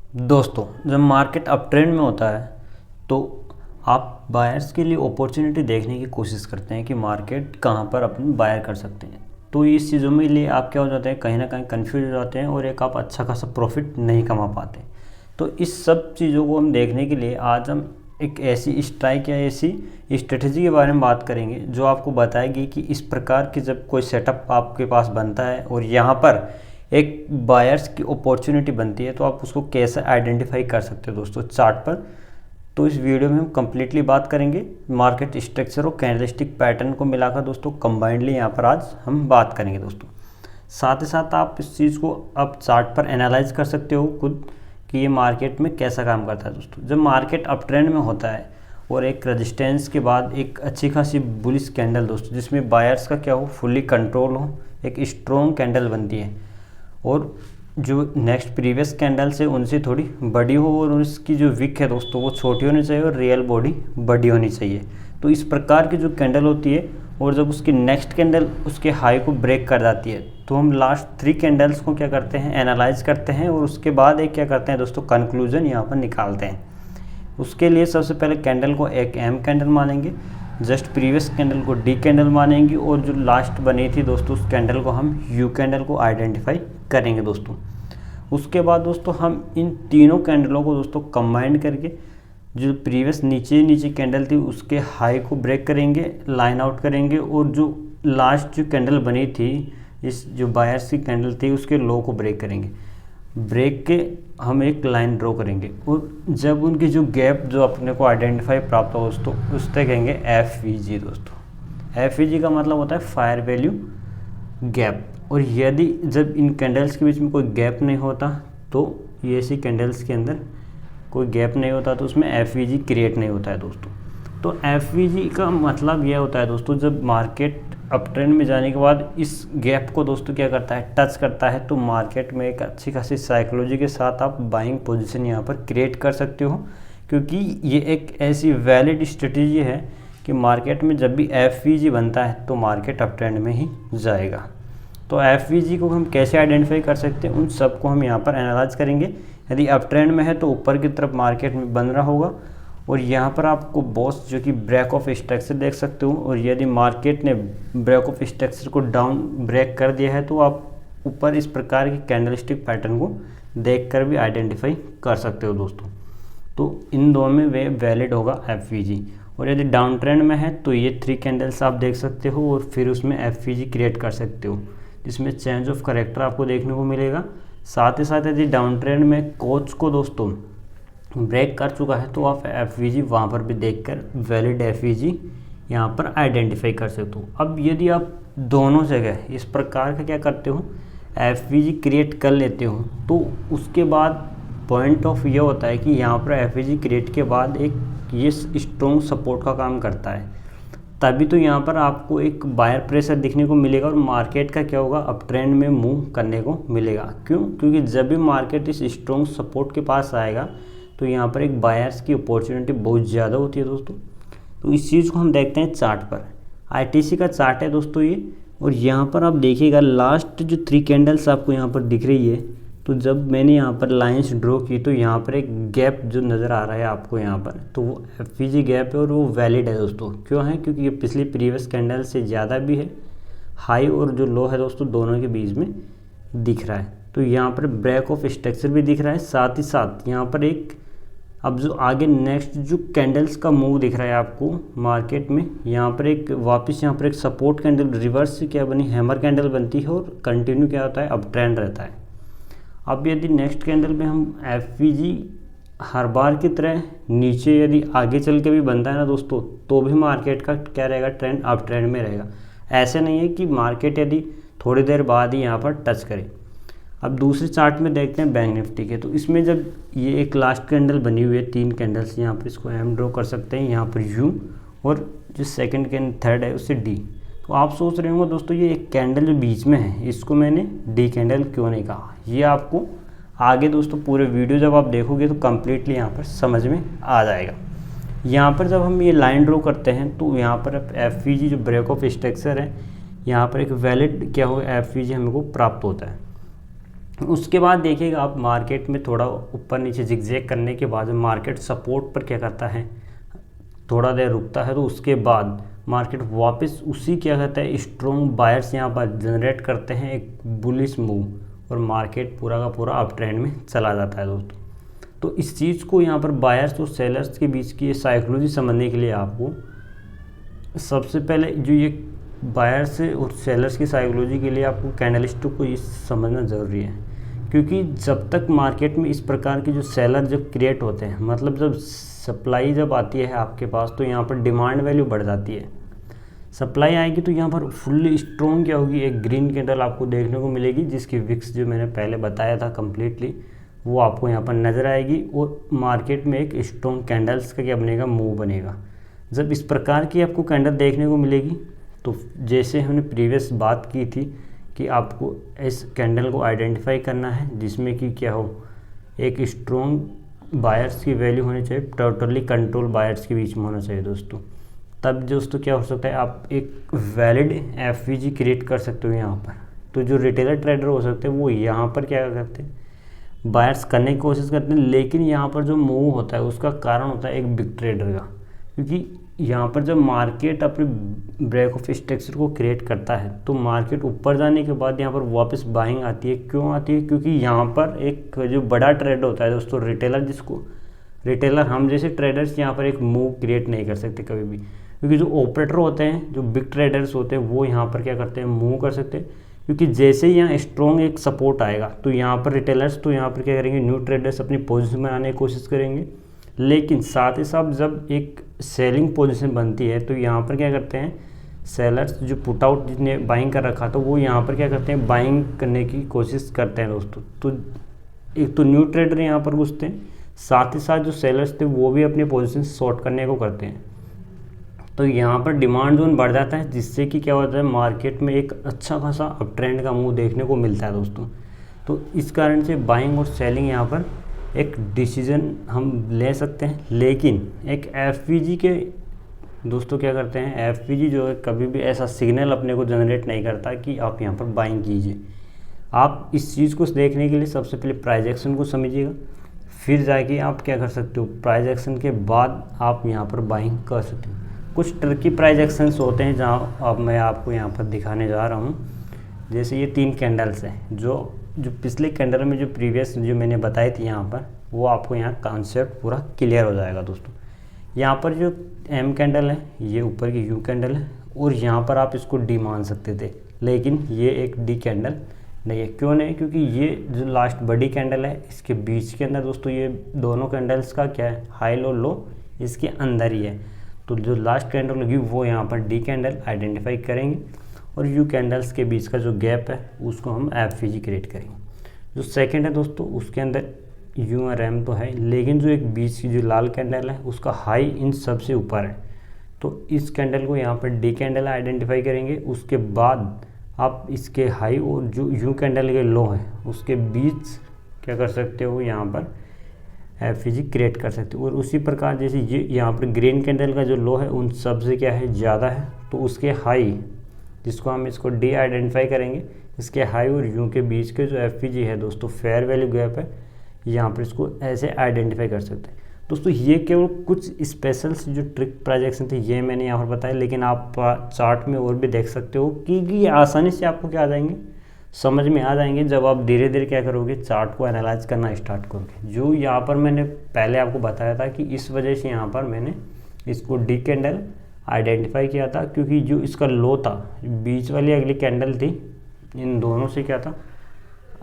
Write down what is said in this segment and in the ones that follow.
दोस्तों, जब market up trend में होता है तो आप बायर्स के लिए अपॉर्चुनिटी देखने की कोशिश करते हैं कि मार्केट कहाँ पर अपनी बायर कर सकते हैं। तो इस चीज़ों में लिए आप क्या हो जाते हैं, कहीं ना कहीं कंफ्यूज हो जाते हैं और एक आप अच्छा खासा प्रॉफिट नहीं कमा पाते। तो इस सब चीज़ों को हम देखने के लिए आज हम एक ऐसी स्ट्राइक या ऐसी स्ट्रेटजी के बारे में बात करेंगे जो आपको बताएगी कि इस प्रकार की जब कोई सेटअप आपके पास बनता है और यहाँ पर एक बायर्स की अपॉर्चुनिटी बनती है तो आप उसको कैसे आइडेंटिफाई कर सकते हो दोस्तों चार्ट पर। तो इस वीडियो में हम कम्प्लीटली बात करेंगे मार्केट स्ट्रक्चर और कैंडलस्टिक पैटर्न को मिलाकर दोस्तों कंबाइंडली यहाँ पर आज हम बात करेंगे दोस्तों। साथ ही साथ आप इस चीज़ को अब चार्ट पर एनालाइज कर सकते हो खुद कि ये मार्केट में कैसा काम करता है दोस्तों। जब मार्केट अप ट्रेंड में होता है और एक रेजिस्टेंस के बाद एक अच्छी खासी बुलिश कैंडल दोस्तों जिसमें बायर्स का क्या हो, फुल्ली कंट्रोल हो, एक स्ट्रॉन्ग कैंडल बनती है और जो नेक्स्ट प्रीवियस कैंडल से उनसे थोड़ी बड़ी हो और उसकी जो विक है दोस्तों वो छोटी होनी चाहिए और रियल बॉडी बड़ी होनी चाहिए। तो इस प्रकार की जो कैंडल होती है और जब उसकी नेक्स्ट कैंडल उसके हाई को ब्रेक कर जाती है तो हम लास्ट 3 कैंडल्स को क्या करते हैं, एनालाइज करते हैं और उसके बाद एक क्या करते हैं दोस्तों, कंक्लूजन यहाँ पर निकालते हैं। उसके लिए सबसे पहले कैंडल को एक एम कैंडल मानेंगे, जस्ट प्रीवियस कैंडल को डी कैंडल मानेंगे और जो लास्ट बनी थी दोस्तों उस कैंडल को हम यू कैंडल को आइडेंटिफाई करेंगे दोस्तों। उसके बाद दोस्तों हम इन तीनों कैंडलों को दोस्तों कंबाइन करके जो प्रीवियस नीचे कैंडल थी उसके हाई को ब्रेक करेंगे, लाइन आउट करेंगे और जो लास्ट जो कैंडल बनी थी इस जो बायर्स की कैंडल थी उसके लो को ब्रेक करेंगे। ब्रेक के हम एक लाइन ड्रॉ करेंगे और जब उनकी जो गैप जो अपने को आइडेंटिफाई प्राप्त हो दोस्तों उससे कहेंगे FVG दोस्तों। FVG का मतलब होता है फायर वैल्यू गैप। और यदि जब इन कैंडल्स के बीच में कोई गैप नहीं होता तो ये ऐसी कैंडल्स के अंदर कोई गैप नहीं होता तो उसमें FVG क्रिएट नहीं होता है दोस्तों। तो FVG का मतलब यह होता है दोस्तों जब मार्केट अप ट्रेंड में जाने के बाद इस गैप को दोस्तों क्या करता है, टच करता है तो मार्केट में एक अच्छी खासी साइकोलॉजी के साथ आप बाइंग पोजीशन यहाँ पर क्रिएट कर सकते हो, क्योंकि ये एक ऐसी वैलिड स्ट्रेटजी है कि मार्केट में जब भी FVG बनता है तो मार्केट अप ट्रेंड में ही जाएगा। तो FVG को हम कैसे आइडेंटिफाई कर सकते हैं उन सबको हम यहाँ पर एनालाइज करेंगे। यदि अप ट्रेंड में है तो ऊपर की तरफ मार्केट में बन रहा होगा और यहाँ पर आपको बॉस जो कि ब्रेक ऑफ स्ट्रक्चर देख सकते हो और यदि मार्केट ने ब्रेक ऑफ स्ट्रक्चर को डाउन ब्रेक कर दिया है तो आप ऊपर इस प्रकार की कैंडलस्टिक पैटर्न को देखकर भी आइडेंटिफाई कर सकते हो दोस्तों। तो इन दोनों में वे वैलिड होगा FVG। और यदि डाउन ट्रेंड में है तो ये 3 कैंडल्स आप देख सकते हो और फिर उसमें FVG क्रिएट कर सकते हो जिसमें चेंज ऑफ करेक्टर आपको देखने को मिलेगा। साथ ही साथ यदि डाउन ट्रेंड में कोच को दोस्तों ब्रेक कर चुका है तो आप FVG वहाँ पर भी देखकर वैलिड FVG यहाँ पर आइडेंटिफाई कर सकते हो। अब यदि आप दोनों जगह इस प्रकार का क्या करते हो, FVG क्रिएट कर लेते हो तो उसके बाद पॉइंट ऑफ ये होता है कि यहाँ पर FVG क्रिएट के बाद एक ये स्ट्रॉन्ग सपोर्ट का काम करता है, तभी तो यहाँ पर आपको एक बायर प्रेशर दिखने को मिलेगा और मार्केट का क्या होगा, अप ट्रेंड में मूव करने को मिलेगा। क्यों? क्योंकि जब भी मार्केट इस स्ट्रॉन्ग सपोर्ट के पास आएगा तो यहाँ पर एक बायर्स की अपॉर्चुनिटी बहुत ज़्यादा होती है दोस्तों। तो इस चीज़ को हम देखते हैं चार्ट पर। ITC का चार्ट है दोस्तों ये, और यहाँ पर आप देखिएगा लास्ट जो 3 कैंडल्स आपको यहाँ पर दिख रही है तो जब मैंने यहाँ पर लाइंस ड्रॉ की तो यहाँ पर एक गैप जो नज़र आ रहा है आपको यहाँ पर, तो वो FVG गैप है और वो वैलिड है दोस्तों। क्यों है? क्योंकि ये पिछली प्रीवियस कैंडल से ज़्यादा भी है, हाई और जो लो है दोस्तों दोनों के बीच में दिख रहा है। तो यहाँ पर ब्रेक ऑफ स्ट्रक्चर भी दिख रहा है, साथ ही साथ यहाँ पर एक अब जो आगे नेक्स्ट जो कैंडल्स का मूव दिख रहा है आपको मार्केट में, यहाँ पर एक वापस यहाँ पर एक सपोर्ट कैंडल रिवर्स से क्या बनी, हैमर कैंडल बनती है और कंटिन्यू क्या होता है, अप ट्रेंड रहता है। अब यदि नेक्स्ट कैंडल में हम FVG हर बार की तरह नीचे यदि आगे चल के भी बनता है ना दोस्तों तो भी मार्केट का क्या रहेगा, ट्रेंड अप ट्रेंड में रहेगा। ऐसे नहीं है कि मार्केट यदि थोड़ी देर बाद ही यहाँ पर टच करे। अब दूसरे चार्ट में देखते हैं बैंक निफ्टी के, तो इसमें जब ये एक लास्ट कैंडल बनी हुई है 3 कैंडल्स, यहाँ पर इसको M ड्रॉ कर सकते हैं, यहाँ पर U और जो सेकंड कैंडल थर्ड है उससे D। तो आप सोच रहे होंगे दोस्तों ये एक कैंडल जो बीच में है इसको मैंने D कैंडल क्यों नहीं कहा। ये आपको आगे दोस्तों पूरे वीडियो जब आप देखोगे तो कम्प्लीटली यहाँ पर समझ में आ जाएगा। यहाँ पर जब हम ये लाइन ड्रॉ करते हैं तो यहाँ पर FVG जो ब्रेक ऑफ स्ट्रक्चर है यहाँ पर एक वैलिड क्या हो FVG हमको प्राप्त होता है। उसके बाद देखिएगा आप मार्केट में थोड़ा ऊपर नीचे जिगजैग करने के बाद मार्केट सपोर्ट पर क्या करता है, थोड़ा देर रुकता है, तो उसके बाद मार्केट वापस उसी क्या कहता है स्ट्रॉन्ग बायर्स यहाँ पर जनरेट करते हैं एक बुलिश मूव, और मार्केट पूरा का पूरा अप ट्रेंड में चला जाता है दोस्तों। तो इस चीज़ को यहाँ पर बायर्स और सेलर्स के बीच की साइकोलॉजी समझने के लिए आपको सबसे पहले जो ये बायर्स और सेलर्स की साइकोलॉजी के लिए आपको कैंडलस्टिक को ये समझना ज़रूरी है, क्योंकि जब तक मार्केट में इस प्रकार के जो सेलर जब क्रिएट होते हैं, मतलब जब सप्लाई जब आती है आपके पास, तो यहाँ पर डिमांड वैल्यू बढ़ जाती है। सप्लाई आएगी तो यहाँ पर फुल्ली स्ट्रॉन्ग क्या होगी, एक ग्रीन कैंडल आपको देखने को मिलेगी, जिसकी विक्स जो मैंने पहले बताया था कम्प्लीटली वो आपको यहाँ पर नज़र आएगी, और मार्केट में एक स्ट्रॉन्ग कैंडल्स का क्या बनेगा, मूव बनेगा। जब इस प्रकार की आपको कैंडल देखने को मिलेगी, तो जैसे हमने प्रीवियस बात की थी कि आपको इस कैंडल को आइडेंटिफाई करना है जिसमें कि क्या हो, एक स्ट्रॉन्ग बायर्स की वैल्यू होनी चाहिए, टोटली कंट्रोल बायर्स के बीच में होना चाहिए दोस्तों। तब दोस्तों क्या हो सकता है, आप एक वैलिड एफवीजी क्रिएट कर सकते हो यहाँ पर। तो जो रिटेलर ट्रेडर हो सकते हैं वो यहाँ पर क्या करते हैं, बायर्स करने की कोशिश करते हैं, लेकिन यहाँ पर जो मूव होता है उसका कारण होता है एक बिग ट्रेडर का, क्योंकि यहाँ पर जब मार्केट अपने ब्रेक ऑफ स्ट्रक्चर को क्रिएट करता है तो मार्केट ऊपर जाने के बाद यहाँ पर वापस बाइंग आती है। क्यों आती है, क्योंकि यहाँ पर एक जो बड़ा ट्रेड होता है दोस्तों, रिटेलर, जिसको रिटेलर हम जैसे ट्रेडर्स यहाँ पर एक मूव क्रिएट नहीं कर सकते कभी भी, क्योंकि जो ऑपरेटर होते हैं, जो बिग ट्रेडर्स होते हैं, वो यहाँ पर क्या करते हैं, मूव कर सकते हैं। क्योंकि जैसे ही यहाँ स्ट्रॉन्ग एक सपोर्ट आएगा तो यहाँ पर रिटेलर्स तो यहाँ पर क्या करेंगे, न्यू ट्रेडर्स अपनी पोजीशन बनाने की कोशिश करेंगे, लेकिन साथ ही साथ जब एक सेलिंग पोजीशन बनती है तो यहाँ पर क्या करते हैं, सेलर्स जो पुट आउट जिसने बाइंग कर रखा था वो यहाँ पर क्या करते हैं, बाइंग करने की कोशिश करते हैं दोस्तों। तो एक तो न्यू ट्रेडर यहाँ पर घुसते हैं, साथ ही साथ जो सेलर्स थे वो भी अपनी पोजीशन शॉर्ट करने को करते हैं। तो यहाँ पर डिमांड जोन बढ़ जाता है, जिससे कि क्या होता है, मार्केट में एक अच्छा खासा अप ट्रेंड का मूव देखने को मिलता है दोस्तों। तो इस कारण से बाइंग और सेलिंग यहाँ पर एक डिसीजन हम ले सकते हैं, लेकिन एक एफवीजी के दोस्तों क्या करते हैं, एफवीजी जो है कभी भी ऐसा सिग्नल अपने को जनरेट नहीं करता कि आप यहाँ पर बाइंग कीजिए। आप इस चीज़ को देखने के लिए सबसे पहले प्राइस एक्शन को समझिएगा, फिर जाके आप क्या कर सकते हो, प्राइस एक्शन के बाद आप यहाँ पर बाइंग कर सकते हो। कुछ ट्रिकी प्राइस एक्शंस होते हैं जहाँ अब मैं आपको यहाँ पर दिखाने जा रहा हूँ। जैसे ये 3 कैंडल्स हैं, जो पिछले कैंडल में जो प्रीवियस जो मैंने बताई थी यहाँ पर, वो आपको यहाँ कॉन्सेप्ट पूरा क्लियर हो जाएगा दोस्तों। यहाँ पर जो एम कैंडल है, ये ऊपर की यू कैंडल है, और यहाँ पर आप इसको डी मान सकते थे, लेकिन ये एक डी कैंडल नहीं है। क्यों नहीं, क्योंकि ये जो लास्ट बड़ी कैंडल है इसके बीच के अंदर दोस्तों, ये दोनों कैंडल्स का क्या है, हाई और लो इसके अंदर ही है। तो जो लास्ट कैंडल होगी वो यहाँ पर डी कैंडल आइडेंटिफाई करेंगे, और यू कैंडल्स के बीच का जो गैप है उसको हम एफवीजी क्रिएट करेंगे। जो सेकंड है दोस्तों, उसके अंदर यू और एम तो है, लेकिन जो एक बीच की जो लाल कैंडल है उसका हाई इन सबसे ऊपर है। तो इस कैंडल को यहाँ पर डी कैंडल आइडेंटिफाई करेंगे। उसके बाद आप इसके हाई और जो यू कैंडल के लो है उसके बीच क्या कर सकते हो, यहाँ पर एफवीजी क्रिएट कर सकते हो। और उसी प्रकार जैसे ये यहाँ पर ग्रीन कैंडल का जो लो है उन सब से क्या है, ज़्यादा है, तो उसके हाई, जिसको हम इसको डी आइडेंटिफाई करेंगे, इसके हाई और यू के बीच के जो एफवीजी है दोस्तों, फेयर वैल्यू गैप है, यहाँ पर इसको ऐसे आइडेंटिफाई कर सकते हैं दोस्तों। ये केवल कुछ स्पेशल जो ट्रिक प्राइजेक्शन थे ये मैंने यहाँ पर बताया, लेकिन आप चार्ट में और भी देख सकते हो कि ये आसानी से आपको क्या आ जाएंगे, समझ में आ जाएंगे जब आप धीरे धीरे क्या करोगे, चार्ट को एनालाइज करना स्टार्ट करोगे। जो यहाँ पर मैंने पहले आपको बताया था कि इस वजह से यहाँ पर मैंने इसको डी कैंडल आइडेंटिफाई किया था, क्योंकि जो इसका लो था, बीच वाली अगली कैंडल थी, इन दोनों से क्या था,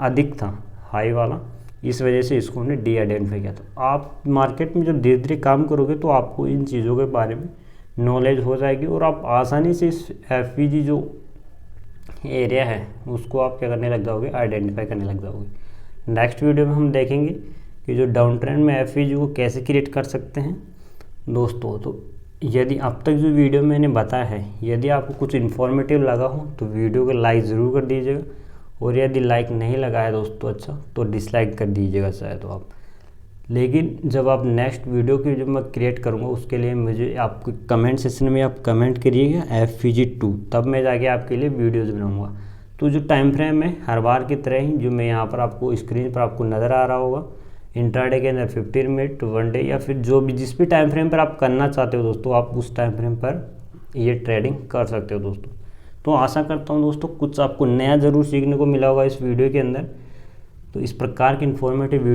अधिक था हाई वाला, इस वजह से इसको हमने डी आइडेंटिफाई किया था। आप मार्केट में जब धीरे धीरे काम करोगे तो आपको इन चीज़ों के बारे में नॉलेज हो जाएगी, और आप आसानी से इस एफवीजी जो एरिया है उसको आप क्या करने लग जाओगे, आइडेंटिफाई करने लग जाओगे। नेक्स्ट वीडियो में हम देखेंगे कि जो डाउन ट्रेंड में एफवीजी को कैसे क्रिएट कर सकते हैं दोस्तों। तो यदि अब तक जो वीडियो मैंने बताया है, यदि आपको कुछ इन्फॉर्मेटिव लगा हो तो वीडियो को लाइक ज़रूर कर दीजिएगा, और यदि लाइक नहीं लगा है दोस्तों अच्छा तो डिसलाइक कर दीजिएगा चाहे तो आप। लेकिन जब आप नेक्स्ट वीडियो की जो मैं क्रिएट करूँगा उसके लिए मुझे आपको कमेंट सेक्शन में आप कमेंट करिएगा एफवीजी 2, तब मैं जाके आपके लिए वीडियोज़ बनाऊँगा। तो जो टाइम फ्रेम है हर बार की तरह ही जो मैं यहाँ पर आपको स्क्रीन पर आपको नज़र आ रहा होगा, इंट्राडे के अंदर 15 मिनट, 1 डे या फिर जो भी जिस भी टाइम फ्रेम पर आप करना चाहते हो दोस्तों, आप उस टाइम फ्रेम पर ये ट्रेडिंग कर सकते हो दोस्तों। तो आशा करता हूँ दोस्तों कुछ आपको नया ज़रूर सीखने को मिला होगा इस वीडियो के अंदर। तो इस प्रकार की इन्फॉर्मेटिव वीडियो